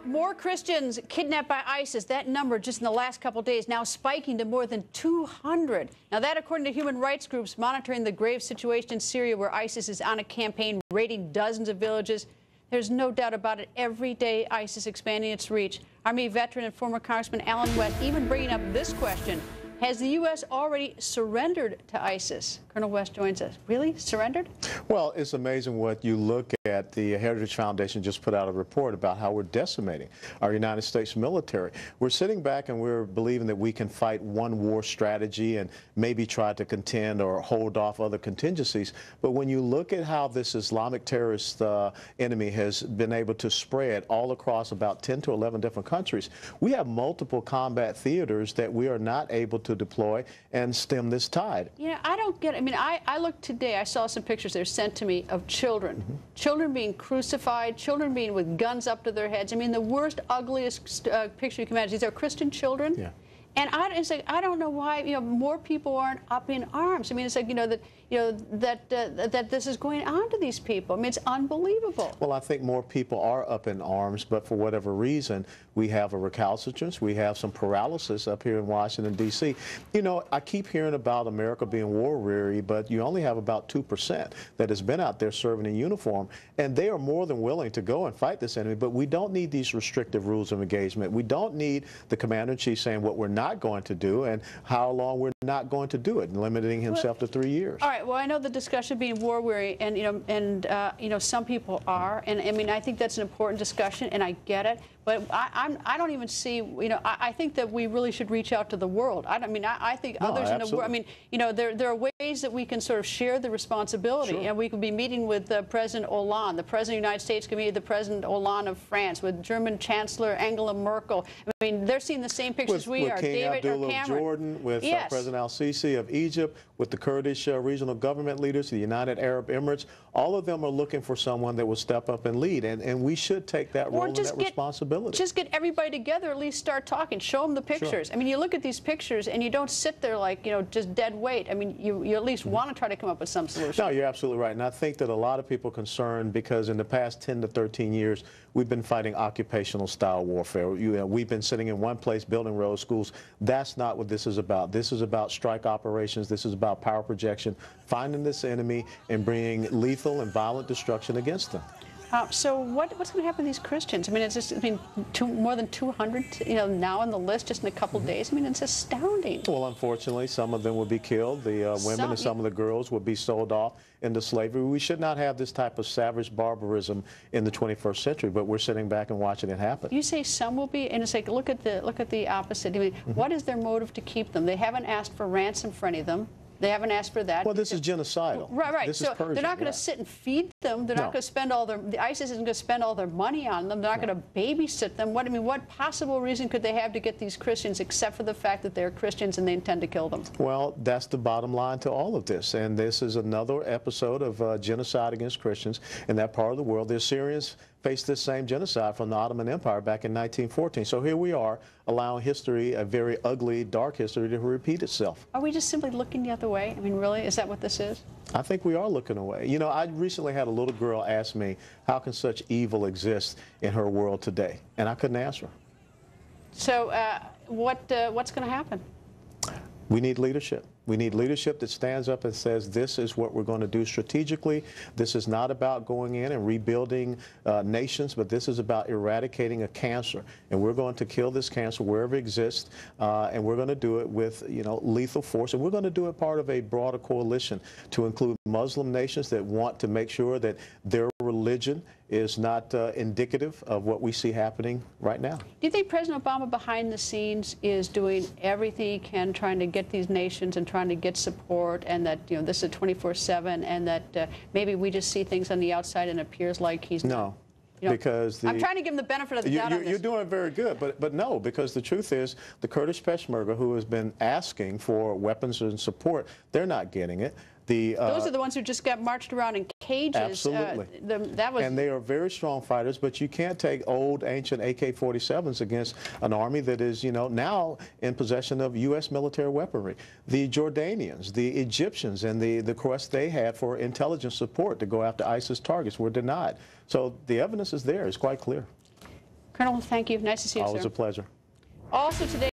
More Christians kidnapped by ISIS. That number just in the last couple of days now spiking to more than 200. Now that according to human rights groups monitoring the grave situation in Syria where ISIS is on a campaign raiding dozens of villages. There's no doubt about it. Every day ISIS expanding its reach. Army veteran and former Congressman Alan West even bringing up this question. Has the U.S. already surrendered to ISIS? Colonel West joins us. Really? Surrendered? Well, it's amazing what you look at. The Heritage Foundation just put out a report about how we're decimating our United States military. We're sitting back and we're believing that we can fight one war strategy and maybe try to contend or hold off other contingencies. But when you look at how this Islamic terrorist enemy has been able to spread all across about 10 to 11 different countries, we have multiple combat theaters that we are not able to deploy and stem this tide. You know, I don't get it. I mean, I looked today, I saw some pictures that were sent to me of children. Children being crucified, children being with guns up to their heads. I mean, the worst, ugliest picture you can imagine. These are Christian children. Yeah. And it's like, I don't know why, more people aren't up in arms. I mean, it's like, that this is going on to these people. I mean, it's unbelievable. Well, I think more people are up in arms, but for whatever reason, we have a recalcitrance. We have some paralysis up here in Washington, D.C. You know, I keep hearing about America being war-weary, but you only have about 2% that has been out there serving in uniform, and they are more than willing to go and fight this enemy, but we don't need these restrictive rules of engagement. We don't need the commander-in-chief saying what we're not going to do and how long we're not going to do it, and limiting himself to 3 years. All right. Well, I know the discussion being war-weary, and some people are, and I mean, I think that's an important discussion, and I get it. But I don't even see, I think that we really should reach out to the world. I think others in the world, I mean, there are ways that we can sort of share the responsibility. Sure. And we could be meeting with President Hollande, the President of the United States could meet the President Hollande of France, with German Chancellor Angela Merkel. I mean, they're seeing the same pictures we are. With King David Abdullah or of Cameron. Jordan, with Yes. President al-Sisi of Egypt, with the Kurdish regional government leaders, the United Arab Emirates. All of them are looking for someone that will step up and lead, and we should take that role and that responsibility. Just get everybody together, at least start talking, show them the pictures. Sure. I mean, you look at these pictures and you don't sit there like, just dead weight. I mean, you at least want to try to come up with some solution. No, you're absolutely right. And I think that a lot of people are concerned because in the past 10 to 13 years, we've been fighting occupational style warfare. We've been sitting in one place building roads, schools. That's not what this is about. This is about strike operations. This is about power projection, finding this enemy and bringing lethal and violent destruction against them. So what's going to happen to these Christians? I mean, it's just, more than 200, now on the list just in a couple days. I mean, it's astounding. Well, unfortunately, some of them will be killed. The women and some of the girls will be sold off into slavery. We should not have this type of savage barbarism in the 21st century, but we're sitting back and watching it happen. You say some will be, and it's like, look at the opposite. I mean, what is their motive to keep them? They haven't asked for ransom for any of them. They haven't asked for that. Well, this is genocidal. Right. This so is Persian, they're not going to sit and feed them. They're not going to spend the ISIS isn't going to spend all their money on them. They're not going to babysit them. What possible reason could they have to get these Christians except for the fact that they're Christians and they intend to kill them? Well, that's the bottom line to all of this. And this is another episode of genocide against Christians in that part of the world. The Assyrians faced this same genocide from the Ottoman Empire back in 1914. So here we are allowing history, a very ugly, dark history, to repeat itself. Are we just simply looking the other way? I mean, really? Is that what this is? I think we are looking away. I recently had a little girl ask me, how can such evil exist in her world today? And I couldn't answer her. So what's going to happen? We need leadership. We need leadership that stands up and says, this is what we're going to do strategically. This is not about going in and rebuilding nations, but this is about eradicating a cancer. And we're going to kill this cancer wherever it exists, and we're going to do it with, lethal force. And we're going to do it part of a broader coalition to include Muslim nations that want to make sure that their religion is not indicative of what we see happening right now. Do you think President Obama behind the scenes is doing everything he can trying to get these nations and trying to get support, and that this is 24/7, and that maybe we just see things on the outside and it appears like he's no. Because I'm trying to give him the benefit of the doubt on this. You're doing very good, but no, because the truth is the Kurdish Peshmerga, who has been asking for weapons and support, they're not getting it. Those are the ones who just got marched around in cages. Absolutely. And they are very strong fighters, but you can't take old, ancient AK-47s against an army that is, now in possession of U.S. military weaponry. The Jordanians, the Egyptians, and the requests they had for intelligence support to go after ISIS targets were denied. So the evidence is there. It's quite clear. Colonel, thank you. Nice to see you, Always sir. a pleasure. Also today.